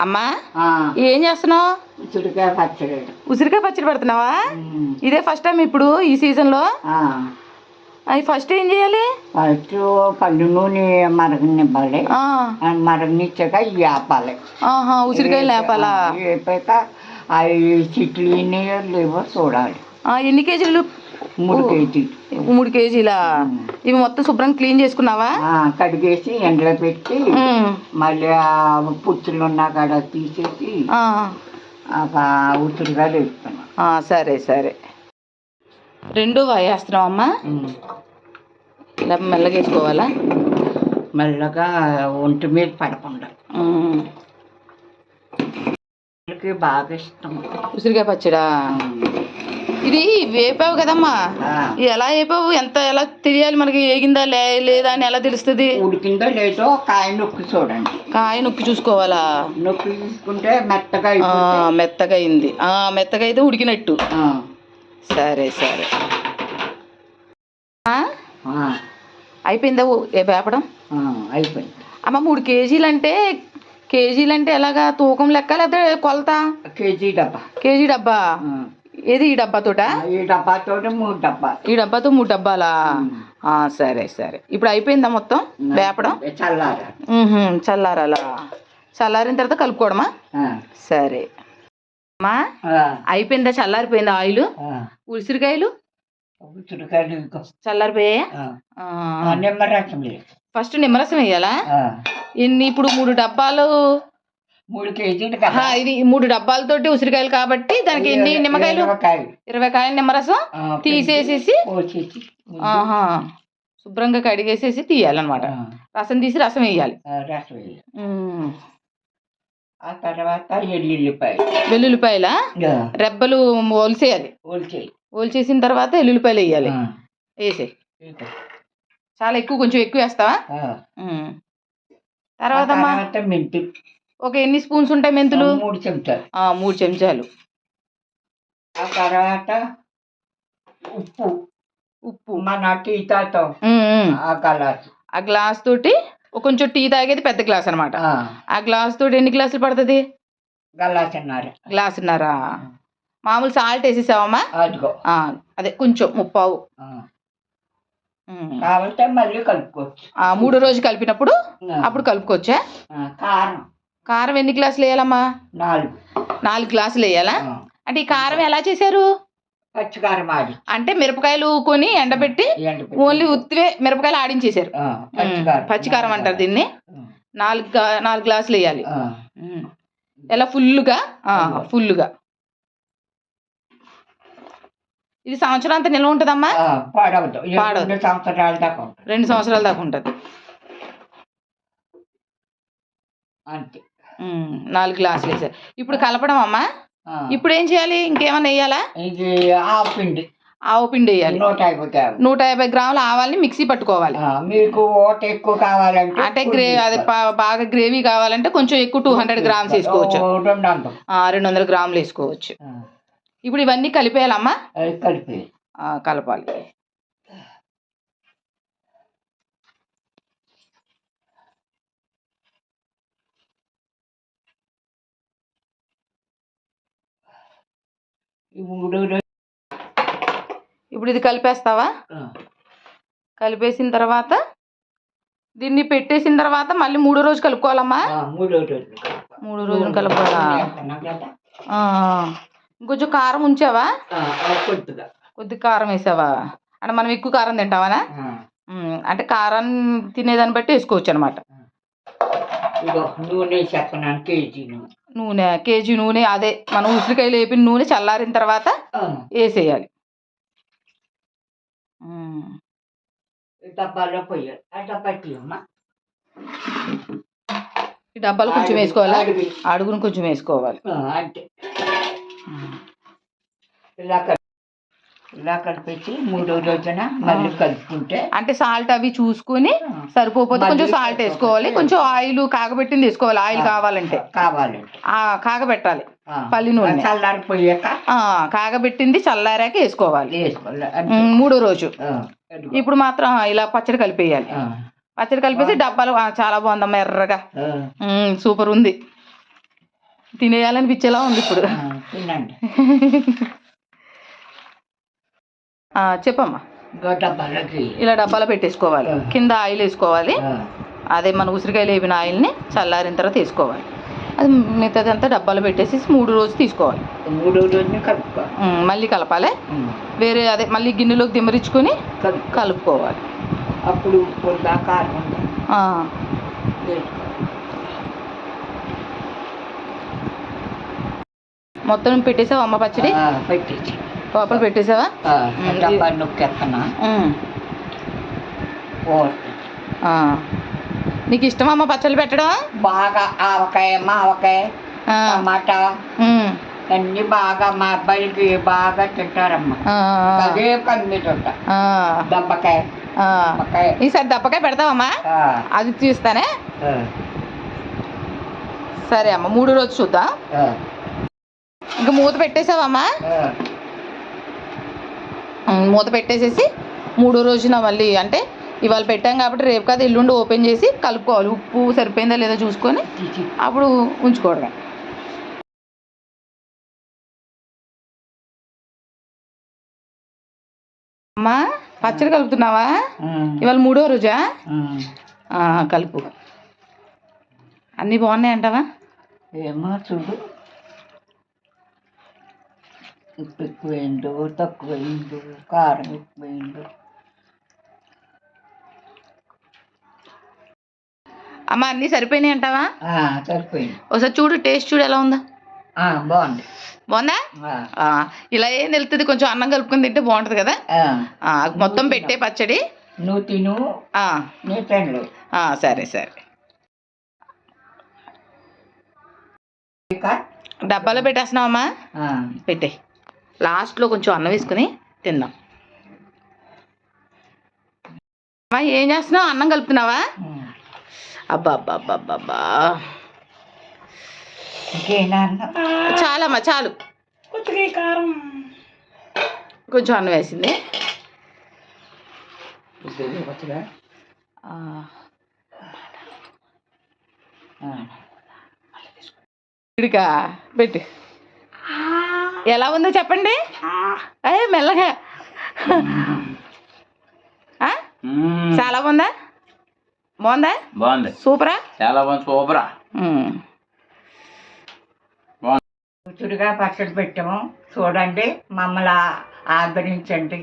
అమ్మా ఆ, ఏం చేస్తున్నావు? ఉసిరికాయ పచ్చడి. ఉసిరికాయ పచ్చడి పెడుతున్నావా? ఇదే ఫస్ట్ టైం ఇప్పుడు ఈ సీజన్లో? ఆ, అది ఫస్ట్ ఏం చేయాలి? ఫస్ట్ పళ్ళు నూనె మరగనివ్వాలి. ఆ, మరగనిచ్చాక ఇవి ఆపాలి. ఆహా, ఉసిరికాయలు లేపాలా? వేపాక అవి చిట్లు లేవో చూడాలి. ఎన్ని కేజీలు? 3 కేజీలు. 3 కేజీలా? ఇవి మొత్తం శుభ్రంగా క్లీన్ చేసుకున్నావా? కడిగేసి ఎండలో పెట్టి మళ్ళీ ఆ పుచ్చులు ఉన్న కాడ తీసేసి ఉసిరికాయలు వేసుకున్నాం. సరే సరే. రెండు వేస్తున్నావు అమ్మా? ఇలా మెల్లగా వేసుకోవాలా? మెల్లగా ఒంటి మీద పడకుండా. బాగా ఇష్టం ఉసిరికాయ పచ్చడా. ఇది వేపావు కదమ్మా, ఇది ఎలా వేపావు? ఎలా తెలియాలి మనకి? ఏగిందా లేదా అని ఎలా తెలుస్తుంది? ఉడికిందో లేదో కాయ నొక్కి చూడండి. కాయ నొక్కి చూసుకోవాలా? నొక్కి చూసుకుంటే మెత్తగా మెత్తగా అయింది. మెత్తగా అయితే ఉడికినట్టు. సరే సరే. అయిపోయిందా వేపడం? అయిపోయింది అమ్మ. 3 కేజీలంటే ఎలాగా? తూకం లెక్క లేదా కొలత? కేజీ డబ్బా. కేజీ డబ్బా. ఏది ఈ డబ్బాతోట? ఈ డబ్బాతో 3 డబ్బాలు. ఈ డబ్బాతో 3 డబ్బాలా? సరే సరే. ఇప్పుడు అయిపోయిందా మొత్తం వేపడం? చల్లారాలా? చల్లారిన తర్వాత కలుపుకోవడమా? సరే అమ్మా. అయిపోయిందా? చల్లారిపోయిందా ఆయిల్? ఉసిరికాయలు చల్లారిపోయా? ఫస్ట్ నిమ్మరసం వేయాలా? ఇప్పుడు 3 డబ్బాలు, 3 కేజీలు. ఇది 3 డబ్బాలతోటి ఉసిరికాయలు కాబట్టి దానికి ఎన్ని నిమ్మకాయలు? 20 కాయలు నిమ్మరసం తీసేసేసి శుభ్రంగా కడిగేసేసి తీయాలన్నమాట. రసం తీసి రసం వేయాలి. ఆ తర్వాత వెల్లుల్లిపాయల రెబ్బలు ఒలిసేయాలి. ఒలిచేసిన తర్వాత వెల్లుల్లిపాయలు వేయాలి. వేసే చాలా ఎక్కువ, కొంచెం ఎక్కువ వేస్తావా? తర్వాత మెంతి ఎన్ని స్పూన్స్ ఉంటాయి మెంతులు? 3 చెంచాలు. 3 చెంచాలు. ఆ తర్వాత ఉప్పు మన టీతో ఆ గ్లాస్ తోటి కొంచెం టీ తాగేది పెద్ద గ్లాస్ అనమాట. ఆ గ్లాస్ తోటి ఎన్ని గ్లాసులు పడుతుంది? గ్లాసున్నర. మామూలు సాల్ట్ వేసేసావమ్మా? అదే కొంచెం 3/4 కావాలంటే మళ్ళీ కలుపుకోవచ్చు. 3వ రోజు కలిపినప్పుడు అప్పుడు కలుపుకోవచ్చా? కారం ఎన్ని గ్లాసులు వేయాలమ్మా? 4 గ్లాసులు వేయాలా? అంటే ఈ కారం ఎలా చేశారు? పచ్చికారం ఆడి, అంటే మిరపకాయలు కొని ఎండబెట్టి ఓన్లీ ఉత్తివే మిరపకాయలు ఆడించేశారు. పచ్చికారం అంటారు దీన్ని. 4 గ్లాసులు వేయాలి. ఎలా? ఫుల్లుగా. ఇది సంవత్సరం అంతా నిల్వ ఉంటుందమ్మా? పాడవద్దు. 2 సంవత్సరాల దాకా ఉంటుంది. అంతే. 4 గ్లాసులు వేసారు. ఇప్పుడు కలపడం అమ్మా. ఇప్పుడు ఏం చేయాలి? ఇంకేమన్నా వేయాలా? ఇది ఆవు పిండి వేయాలి. 150 గ్రాముల ఆవాల్ని మిక్సీ పట్టుకోవాలి. మీకు ఓట ఎక్కువ కావాలంటే, అంటే అది బాగా గ్రేవీ కావాలంటే కొంచెం ఎక్కువ 200 గ్రామ్స్ వేసుకోవచ్చు. 200 గ్రాములు వేసుకోవచ్చు. ఇప్పుడు ఇవన్నీ కలిపేయాలమ్మా? కలపాలి. ఇప్పుడు ఇది కలిపేస్తావా? కలిపేసిన తర్వాత దీన్ని పెట్టేసిన తర్వాత మళ్ళీ 3వ రోజు కలుపుకోవాలమ్మా? 3 రోజులు కలుపుకోవాలా? ఇంకొంచెం కారం ఉంచావా? కొద్ది కారం వేసావా? అంటే మనం ఎక్కువ కారం తింటావా? అంటే కారం తినేదాన్ని బట్టి వేసుకోవచ్చు అనమాట. నూనె కేజీ నూనె, అదే మనం ఉసిరికాయలు వేపిన నూనె చల్లారిన తర్వాత వేసేయాలి. ఈ డబ్బాలు కొంచెం వేసుకోవాలా? అడుగును కొంచెం వేసుకోవాలి. ఇలా కలిపేసి 3వ రోజున మళ్ళీ కలుపుకుంటే, అంటే సాల్ట్ అవి చూసుకుని సరిపోతే కొంచెం సాల్ట్ వేసుకోవాలి. కొంచెం ఆయిల్ కాగబెట్టింది వేసుకోవాలి. ఆయిల్ కావాలంటే కాగబెట్టాలి. పల్లి నూనె చల్లారిపోయాక కాగబెట్టింది చల్లారాక వేసుకోవాలి. 3వ రోజు. ఇప్పుడు మాత్రం ఇలా పచ్చడి కలిపేయాలి. పచ్చడి కలిపేసి డబ్బాలు. చాలా బాగుందమ్మా, ఎర్రగా సూపర్ ఉంది. తినేయాలనిపించేలా ఉంది ఇప్పుడు. తినండి. చెప్పమ్మా. డబ్బాలకి ఇలా డబ్బాలో పెట్టేసుకోవాలి. కింద ఆయిల్ వేసుకోవాలి. అదే మన ఉసిరికాయలు వేపిన ఆయిల్ని చల్లారిన తర్వాత వేసుకోవాలి. అది మిగతాదంతా డబ్బాలో పెట్టేసి 3 రోజులు తీసుకోవాలి. 3 రోజులు కలుపుకోవాలి. మళ్ళీ కలపాలి. వేరే అదే మళ్ళీ గిన్నెలోకి దిమ్మరించుకొని కలుపుకోవాలి. అప్పుడు కారం మొత్తం పెట్టేసావా అమ్మ పచ్చడి? పెట్టేసి లోపల పెట్టేసావా? నొక్కేస్తున్నా. నీకు ఇష్టమమ్మ పచ్చళ్ళు పెట్టడం? బాగా ఆవకాయ, మావకాయ, టమాటా అన్నీ బాగా మా అబ్బాయికి బాగా తింటారమ్మా. అదే కమ్మిట దబ్బకాయ. ఈసారి దబ్బకాయ పెడతావమ్మా? అది తీస్తానే. సరే అమ్మ, 3 రోజు చూద్దాం. ఇంకా మూత పెట్టేసావమ్మా? మూత పెట్టేసేసి 3 రోజున మళ్ళీ అంటే ఇవాళ పెట్టాం కాబట్టి రేపు కాదు ఎల్లుండి ఓపెన్ చేసి కలుపుకోవాలి. ఉప్పు సరిపోయిందా లేదా చూసుకొని అప్పుడు ఉంచుకోవడమే. అమ్మా పచ్చడి కలుపుతున్నావా? ఇవాళ 3వ రోజా? కలుపు. అన్నీ బాగున్నాయి అంటావా? ఏమో చూడు, ఉప్పు ఎక్కువైందో తక్కువైందో, కారం ఎక్కువైందో. అమ్మ అన్నీ సరిపోయినాయి అంటావా? సరిపోయింది. ఒకసారి చూడు, టేస్ట్ చూడు ఎలా ఉందా? బాగుంది. బాగుందా? ఇలా ఏం తెలుస్తుంది, కొంచెం అన్నం కలుపుకొని తింటే బాగుంటుంది కదా. మొత్తం పెట్టే పచ్చడి నువ్వు తిను. సరే సరే. డబ్బాలో పెట్టేస్తున్నావమ్మా? పెట్టే. లాస్ట్లో కొంచెం అన్నం వేసుకుని తిందాం. అమ్మా ఏం చేస్తున్నావు? అన్నం కలుపుతున్నావా? అబ్బా అబ్బా అబ్బా అబ్బా అబ్బా, చాలమ్మా చాలు. కారం కొంచెం అన్నం వేసింది. ఇడికా పెట్టి ఎలా ఉందో చెప్పండి. అయ్యే మెల్లగా. చాలా బాగుందా? బాగుందా? బాగుంది. సూపరా? చాలా బాగుంది. సూపరా. రుచిగా పచ్చడి పెట్టాము. చూడండి, మమ్మల్ని ఆదరించండి.